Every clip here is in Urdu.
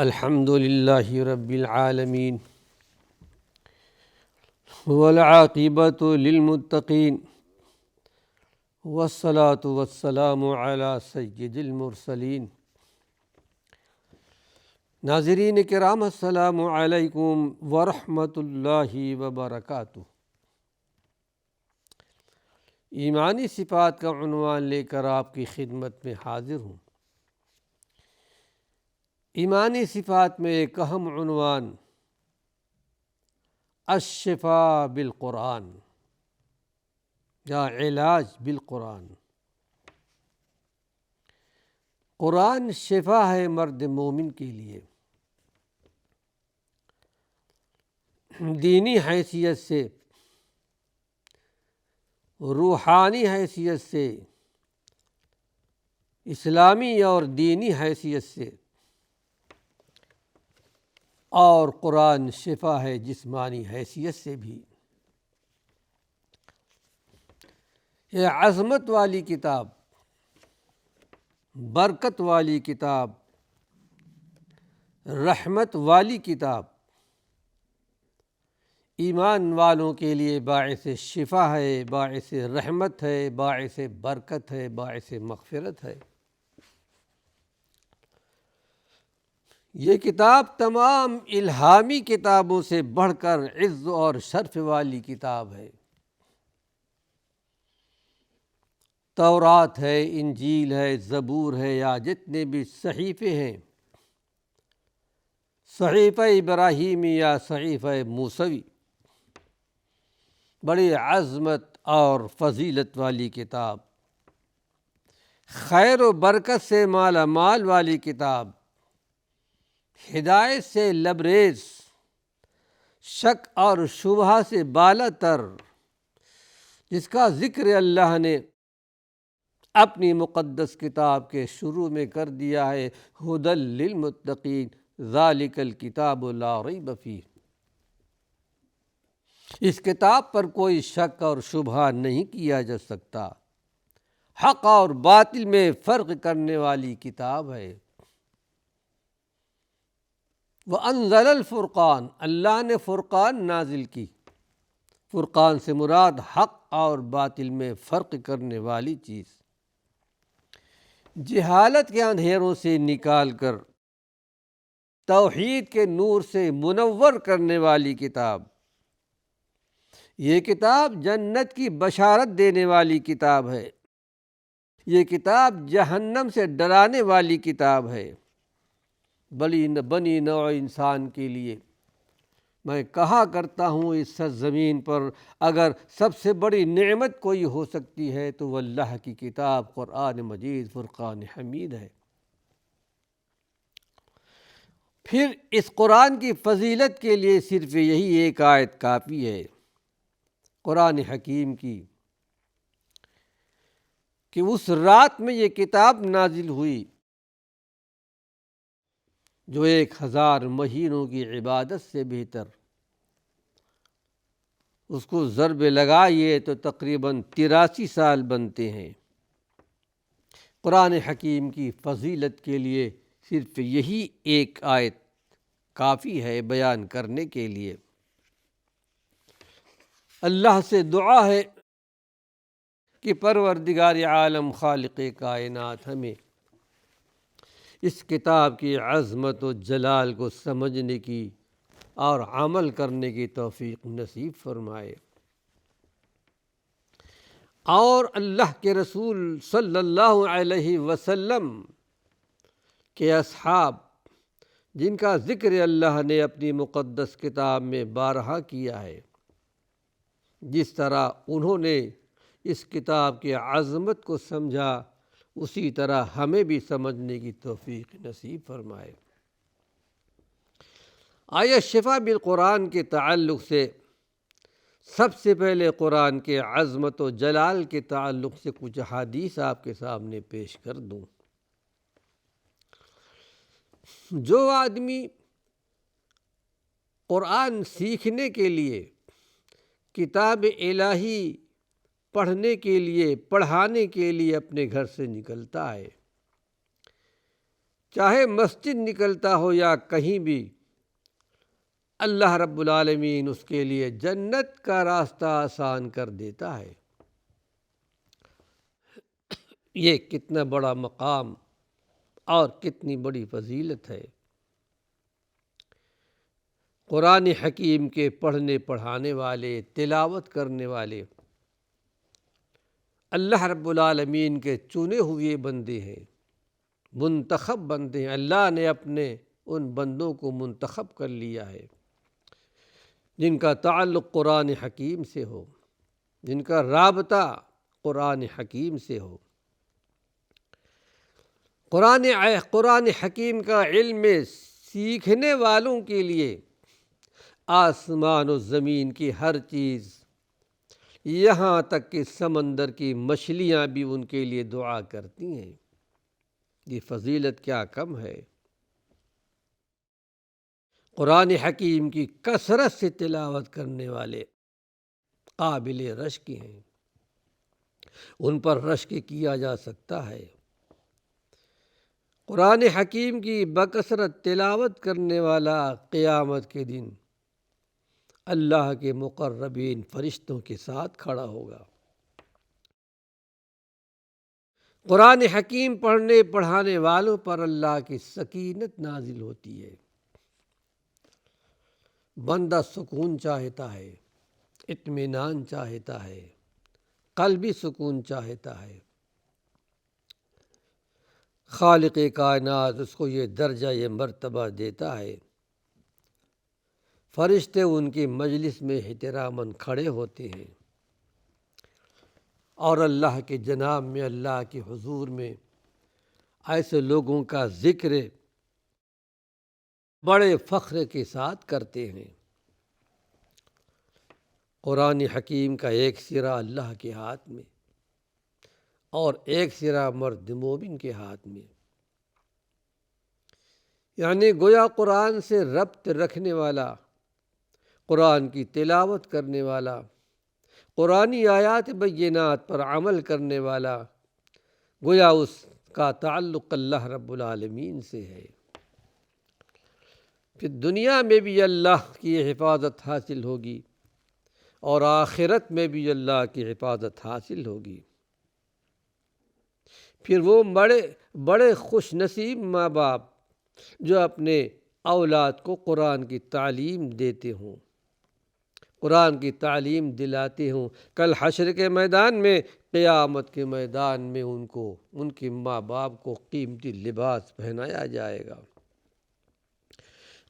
الحمد للہ رب العالمین والعاقبۃ للمتقین والصلاة والسلام علی سید المرسلین۔ ناظرین کرام، السلام علیکم ورحمۃ اللہ وبرکاتہ۔ ایمانی صفات کا عنوان لے کر آپ کی خدمت میں حاضر ہوں۔ ایمانی صفات میں ایک اہم عنوان الشفاء بالقرآن یا علاج بالقرآن۔ قرآن شفا ہے مرد مومن کے لیے، دینی حیثیت سے، روحانی حیثیت سے، اسلامی اور دینی حیثیت سے، اور قرآن شفا ہے جسمانی حیثیت سے بھی۔ یہ عظمت والی کتاب، برکت والی کتاب، رحمت والی کتاب ایمان والوں کے لیے باعث شفا ہے، باعث رحمت ہے، باعث برکت ہے، باعث مغفرت ہے۔ یہ کتاب تمام الہامی کتابوں سے بڑھ کر عز اور شرف والی کتاب ہے۔ تورات ہے، انجیل ہے، زبور ہے، یا جتنے بھی صحیفے ہیں، صحیفہ ابراہیمی یا صحیفہ موسوی، بڑی عظمت اور فضیلت والی کتاب، خیر و برکت سے مالا مال والی کتاب، ہدایت سے لبریز، شک اور شبہ سے بالا تر، جس کا ذکر اللہ نے اپنی مقدس کتاب کے شروع میں کر دیا ہے، ھدی للمتقین ذالک الکتاب لا ریب فیہ۔ اس کتاب پر کوئی شک اور شبہ نہیں کیا جا سکتا، حق اور باطل میں فرق کرنے والی کتاب ہے۔ وَأَنزَلَ الْفُرْقَانَ، اللہ نے فرقان نازل کی۔ فرقان سے مراد حق اور باطل میں فرق کرنے والی چیز، جہالت کے اندھیروں سے نکال کر توحید کے نور سے منور کرنے والی کتاب۔ یہ کتاب جنت کی بشارت دینے والی کتاب ہے۔ یہ کتاب جہنم سے ڈرانے والی کتاب ہے۔ بنی نوع انسان کے لیے میں کہا کرتا ہوں، اس سرزمین پر اگر سب سے بڑی نعمت کوئی ہو سکتی ہے تو وہ اللہ کی کتاب قرآن مجید فرقان حمید ہے۔ پھر اس قرآن کی فضیلت کے لیے صرف یہی ایک آیت کافی ہے قرآن حکیم کی، کہ اس رات میں یہ کتاب نازل ہوئی جو 1000 مہینوں کی عبادت سے بہتر۔ اس کو ضرب لگائیے تو تقریباً 83 سال بنتے ہیں۔ قرآن حکیم کی فضیلت کے لیے صرف یہی ایک آیت کافی ہے بیان کرنے کے لیے۔ اللہ سے دعا ہے کہ پروردگار عالم خالق کائنات ہمیں اس کتاب کی عظمت و جلال کو سمجھنے کی اور عمل کرنے کی توفیق نصیب فرمائے، اور اللہ کے رسول صلی اللہ علیہ وسلم کے اصحاب، جن کا ذکر اللہ نے اپنی مقدس کتاب میں بارہا کیا ہے، جس طرح انہوں نے اس کتاب کی عظمت کو سمجھا، اسی طرح ہمیں بھی سمجھنے کی توفیق نصیب فرمائے۔ آیت شفا بالقرآن کے تعلق سے سب سے پہلے قرآن کے عظمت و جلال کے تعلق سے کچھ احادیث آپ کے سامنے پیش کر دوں۔ جو آدمی قرآن سیکھنے کے لیے، کتاب الہی پڑھنے کے لیے، پڑھانے کے لیے اپنے گھر سے نکلتا ہے، چاہے مسجد نکلتا ہو یا کہیں بھی، اللہ رب العالمین اس کے لیے جنت کا راستہ آسان کر دیتا ہے۔ یہ کتنا بڑا مقام اور کتنی بڑی فضیلت ہے۔ قرآن حکیم کے پڑھنے پڑھانے والے، تلاوت کرنے والے اللہ رب العالمین کے چنے ہوئے بندے ہیں، منتخب بندے ہیں۔ اللہ نے اپنے ان بندوں کو منتخب کر لیا ہے جن کا تعلق قرآن حکیم سے ہو، جن کا رابطہ قرآن حکیم سے ہو۔ قرآن حکیم کا علم سیکھنے والوں کے لیے آسمان و زمین کی ہر چیز، یہاں تک کہ سمندر کی مچھلیاں بھی ان کے لیے دعا کرتی ہیں۔ یہ فضیلت کیا کم ہے۔ قرآن حکیم کی کثرت سے تلاوت کرنے والے قابل رشک ہیں، ان پر رشک کیا جا سکتا ہے۔ قرآن حکیم کی بکثرت تلاوت کرنے والا قیامت کے دن اللہ کے مقربین فرشتوں کے ساتھ کھڑا ہوگا۔ قرآن حکیم پڑھنے پڑھانے والوں پر اللہ کی سکینت نازل ہوتی ہے۔ بندہ سکون چاہتا ہے، اطمینان چاہتا ہے، قلبی سکون چاہتا ہے۔ خالق کائنات اس کو یہ درجہ، یہ مرتبہ دیتا ہے۔ فرشتے ان کی مجلس میں احتراماً کھڑے ہوتے ہیں اور اللہ کے جناب میں، اللہ کے حضور میں ایسے لوگوں کا ذکر بڑے فخر کے ساتھ کرتے ہیں۔ قرآن حکیم کا ایک سرا اللہ کے ہاتھ میں اور ایک سرا مرد مومن کے ہاتھ میں، یعنی گویا قرآن سے ربط رکھنے والا، قرآن کی تلاوت کرنے والا، قرآنی آیات بینات پر عمل کرنے والا، گویا اس کا تعلق اللہ رب العالمین سے ہے۔ پھر دنیا میں بھی اللہ کی حفاظت حاصل ہوگی اور آخرت میں بھی اللہ کی حفاظت حاصل ہوگی۔ پھر وہ بڑے خوش نصیب ماں باپ جو اپنے اولاد کو قرآن کی تعلیم دیتے ہوں، قرآن کی تعلیم دلاتے ہوں۔ کل حشر کے میدان میں، قیامت کے میدان میں ان کے ماں باپ کو قیمتی لباس پہنایا جائے گا۔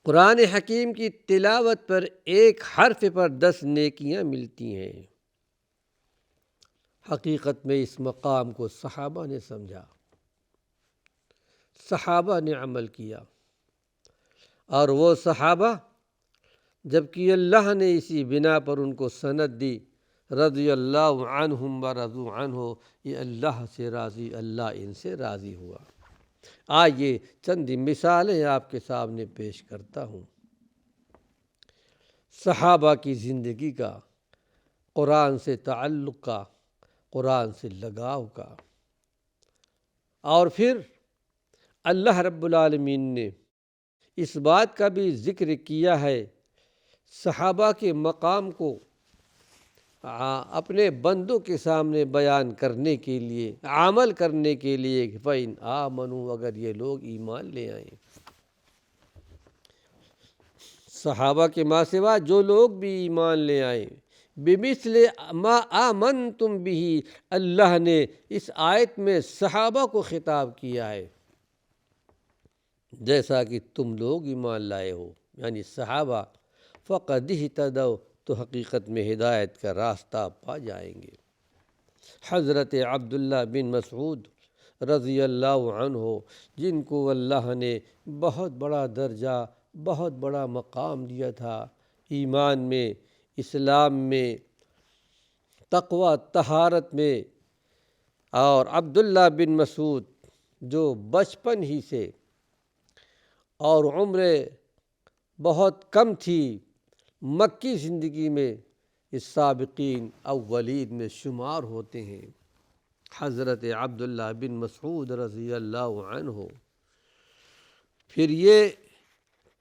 قرآن حکیم کی تلاوت پر ایک حرف پر 10 نیکیاں ملتی ہیں۔ حقیقت میں اس مقام کو صحابہ نے سمجھا، صحابہ نے عمل کیا، اور وہ صحابہ جبکہ اللہ نے اسی بنا پر ان کو سند دی، رضی اللہ عنہم ورضوا عنہ، یہ اللہ سے راضی، اللہ ان سے راضی ہوا۔ آئیے چند مثالیں آپ کے سامنے پیش کرتا ہوں صحابہ کی زندگی کا، قرآن سے تعلق کا، قرآن سے لگاؤ کا۔ اور پھر اللہ رب العالمین نے اس بات کا بھی ذکر کیا ہے، صحابہ کے مقام کو اپنے بندوں کے سامنے بیان کرنے کے لیے، عمل کرنے کے لیے کہ فَإِنْ آمَنُوا، اگر یہ لوگ ایمان لے آئیں۔ صحابہ کے ماں سوا جو لوگ بھی ایمان لے آئیں، بِمِثْلِ مَا آمَنْتُمْ بِهِ، اللہ نے اس آیت میں صحابہ کو خطاب کیا ہے، جیسا کہ تم لوگ ایمان لائے ہو، یعنی صحابہ، فَقَدِ اهْتَدَوْا، تو حقیقت میں ہدایت کا راستہ پا جائیں گے۔ حضرت عبداللہ بن مسعود رضی اللہ عنہ، جن کو اللہ نے بہت بڑا درجہ، بہت بڑا مقام دیا تھا، ایمان میں، اسلام میں، تقوی طہارت میں، اور عبداللہ بن مسعود جو بچپن ہی سے، اور عمر بہت کم تھی، مکی زندگی میں اس سابقین اولین میں شمار ہوتے ہیں۔ حضرت عبداللہ بن مسعود رضی اللہ عنہ پھر یہ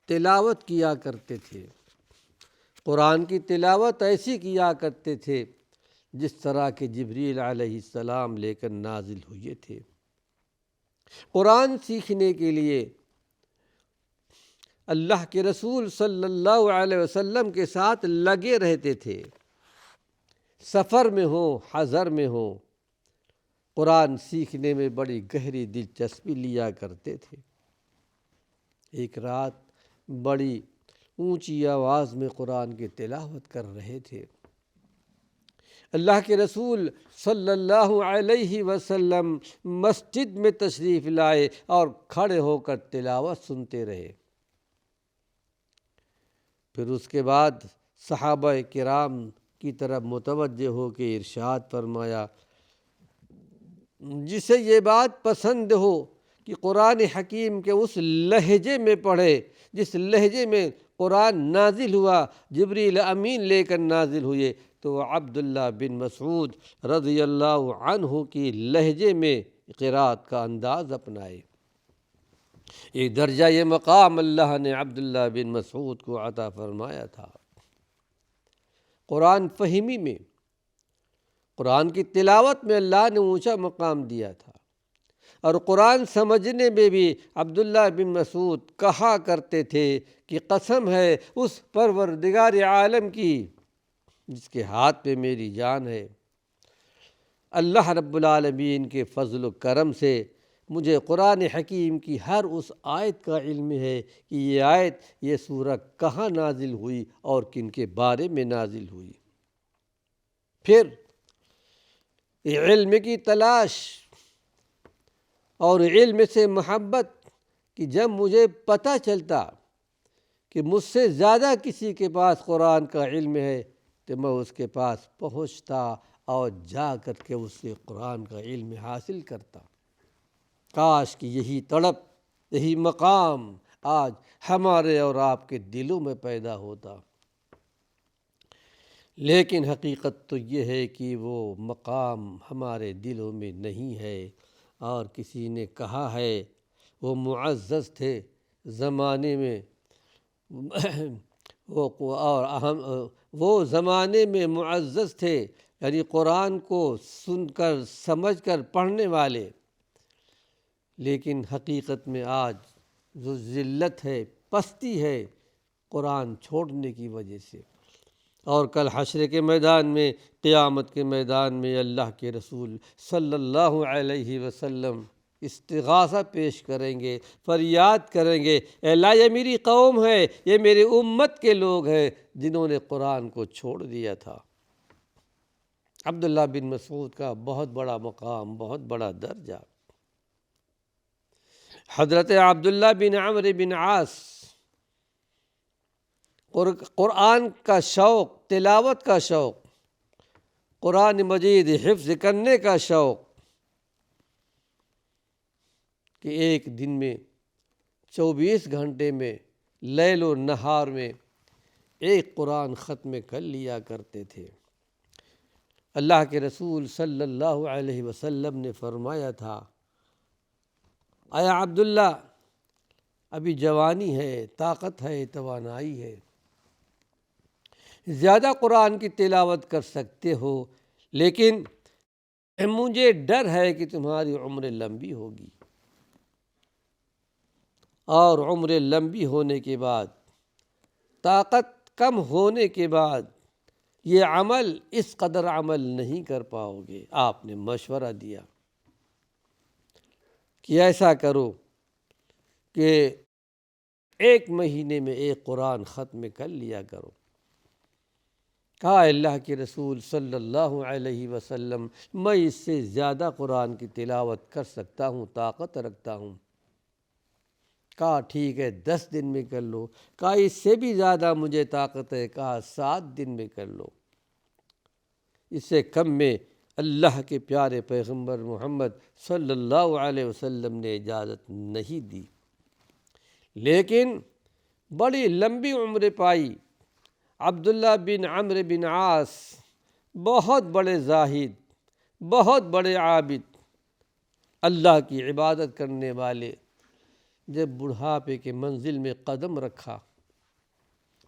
تلاوت کیا کرتے تھے، قرآن کی تلاوت ایسی کیا کرتے تھے جس طرح کہ جبریل علیہ السلام لے کر نازل ہوئے تھے۔ قرآن سیکھنے کے لیے اللہ کے رسول صلی اللہ علیہ وسلم کے ساتھ لگے رہتے تھے، سفر میں ہو حضر میں ہو، قرآن سیکھنے میں بڑی گہری دلچسپی لیا کرتے تھے۔ ایک رات بڑی اونچی آواز میں قرآن کی تلاوت کر رہے تھے۔ اللہ کے رسول صلی اللہ علیہ وسلم مسجد میں تشریف لائے اور کھڑے ہو کر تلاوت سنتے رہے۔ پھر اس کے بعد صحابہ کرام کی طرف متوجہ ہو کے ارشاد فرمایا، جسے یہ بات پسند ہو کہ قرآن حکیم کے اس لہجے میں پڑھے جس لہجے میں قرآن نازل ہوا، جبریل امین لے کر نازل ہوئے، تو وہ عبداللہ بن مسعود رضی اللہ عنہ کی لہجے میں قرات کا انداز اپنائے۔ ایک درجہ یہ مقام اللہ نے عبداللہ بن مسعود کو عطا فرمایا تھا۔ قرآن فہمی میں، قرآن کی تلاوت میں اللہ نے اونچا مقام دیا تھا، اور قرآن سمجھنے میں بھی عبداللہ بن مسعود کہا کرتے تھے کہ قسم ہے اس پروردگار عالم کی جس کے ہاتھ پہ میری جان ہے، اللہ رب العالمین کے فضل و کرم سے مجھے قرآن حکیم کی ہر اس آیت کا علم ہے کہ یہ آیت، یہ سورہ کہاں نازل ہوئی اور کن کے بارے میں نازل ہوئی۔ پھر علم کی تلاش اور علم سے محبت کہ جب مجھے پتہ چلتا کہ مجھ سے زیادہ کسی کے پاس قرآن کا علم ہے تو میں اس کے پاس پہنچتا اور جا کر کے اس سے قرآن کا علم حاصل کرتا۔ کاش کہ یہی تڑپ، یہی مقام آج ہمارے اور آپ کے دلوں میں پیدا ہوتا، لیکن حقیقت تو یہ ہے کہ وہ مقام ہمارے دلوں میں نہیں ہے۔ اور کسی نے کہا ہے وہ معزز تھے زمانے میں، وہ زمانے میں معزز تھے، یعنی قرآن کو سن کر سمجھ کر پڑھنے والے، لیکن حقیقت میں آج جو ذلت ہے، پستی ہے، قرآن چھوڑنے کی وجہ سے۔ اور کل حشر کے میدان میں، قیامت کے میدان میں اللہ کے رسول صلی اللہ علیہ وسلم استغاثہ پیش کریں گے، فریاد کریں گے، اے اللہ یہ میری قوم ہے، یہ میری امت کے لوگ ہیں جنہوں نے قرآن کو چھوڑ دیا تھا۔ عبداللہ بن مسعود کا بہت بڑا مقام، بہت بڑا درجہ۔ حضرت عبداللہ بن عمرو بن عاص، قرآن کا شوق، تلاوت کا شوق، قرآن مجید حفظ کرنے کا شوق، کہ ایک دن میں 24 گھنٹے میں، لیل و نہار میں ایک قرآن ختم کر لیا کرتے تھے۔ اللہ کے رسول صلی اللہ علیہ وسلم نے فرمایا تھا، اے عبداللہ ابھی جوانی ہے، طاقت ہے، توانائی ہے، زیادہ قرآن کی تلاوت کر سکتے ہو، لیکن مجھے ڈر ہے کہ تمہاری عمر لمبی ہوگی، اور عمر لمبی ہونے کے بعد، طاقت کم ہونے کے بعد یہ عمل، اس قدر عمل نہیں کر پاؤ گے۔ آپ نے مشورہ دیا کہ ایسا کرو کہ 1 مہینے میں ایک قرآن ختم کر لیا کرو۔ کہا اللہ کے رسول صلی اللہ علیہ وسلم میں اس سے زیادہ قرآن کی تلاوت کر سکتا ہوں، طاقت رکھتا ہوں۔ کہا ٹھیک ہے 10 دن میں کر لو۔ کہا اس سے بھی زیادہ مجھے طاقت ہے۔ کہا 7 دن میں کر لو۔ اس سے کم میں اللہ کے پیارے پیغمبر محمد صلی اللہ علیہ وسلم نے اجازت نہیں دی، لیکن بڑی لمبی عمر پائی۔ عبداللہ بن عمرو بن عاص بہت بڑے زاہد، بہت بڑے عابد، اللہ کی عبادت کرنے والے، جب بڑھاپے کے منزل میں قدم رکھا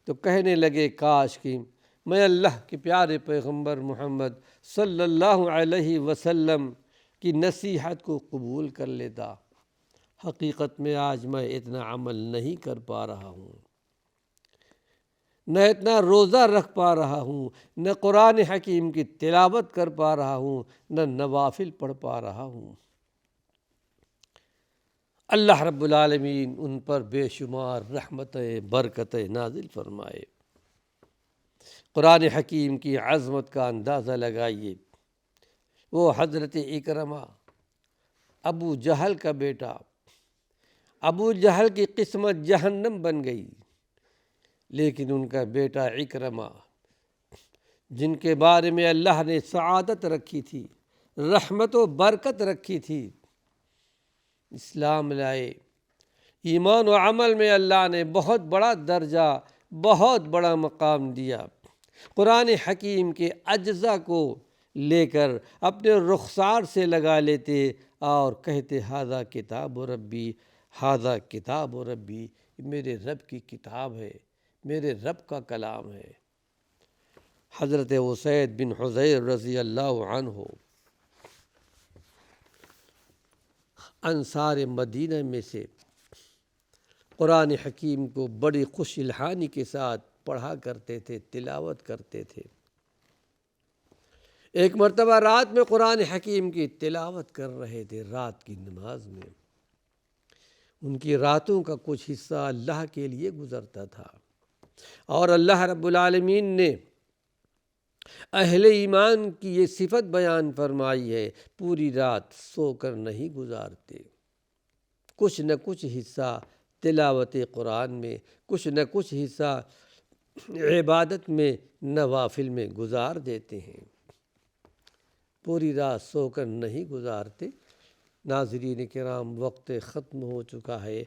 تو کہنے لگے کاش کہ میں اللہ کے پیارے پیغمبر محمد صلی اللہ علیہ وسلم کی نصیحت کو قبول کر لیتا۔ حقیقت میں آج میں اتنا عمل نہیں کر پا رہا ہوں، نہ اتنا روزہ رکھ پا رہا ہوں، نہ قرآن حکیم کی تلاوت کر پا رہا ہوں، نہ نوافل پڑھ پا رہا ہوں۔ اللہ رب العالمین ان پر بے شمار رحمتیں برکتیں نازل فرمائے۔ قرآن حکیم کی عظمت کا اندازہ لگائیے، وہ حضرت اکرمہ ابو جہل کا بیٹا، ابو جہل کی قسمت جہنم بن گئی، لیکن ان کا بیٹا اکرمہ جن کے بارے میں اللہ نے سعادت رکھی تھی، رحمت و برکت رکھی تھی، اسلام لائے۔ ایمان و عمل میں اللہ نے بہت بڑا درجہ، بہت بڑا مقام دیا۔ قرآن حکیم کے اجزاء کو لے کر اپنے رخسار سے لگا لیتے اور کہتے ھذا کتاب ربی، ھذا کتاب ربی، میرے رب کی کتاب ہے، میرے رب کا کلام ہے۔ حضرت اسید بن حضیر رضی اللہ عنہ انصار مدینہ میں سے قرآن حکیم کو بڑی خوش الحانی کے ساتھ پڑھا کرتے تھے، تلاوت کرتے تھے۔ ایک مرتبہ رات میں قرآن حکیم کی تلاوت کر رہے تھے، رات کی نماز میں۔ ان کی راتوں کا کچھ حصہ اللہ کے لیے گزرتا تھا، اور اللہ رب العالمین نے اہل ایمان کی یہ صفت بیان فرمائی ہے، پوری رات سو کر نہیں گزارتے، کچھ نہ کچھ حصہ تلاوت قرآن میں، کچھ نہ کچھ حصہ عبادت میں، نوافل میں گزار دیتے ہیں، پوری رات سو کر نہیں گزارتے۔ ناظرین کرام، وقت ختم ہو چکا ہے۔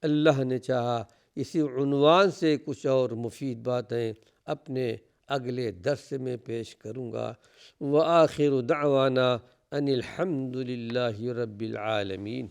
اللہ نے چاہا اسی عنوان سے کچھ اور مفید باتیں اپنے اگلے درس میں پیش کروں گا۔ وآخر دعوانا ان الحمد للہ رب العالمین۔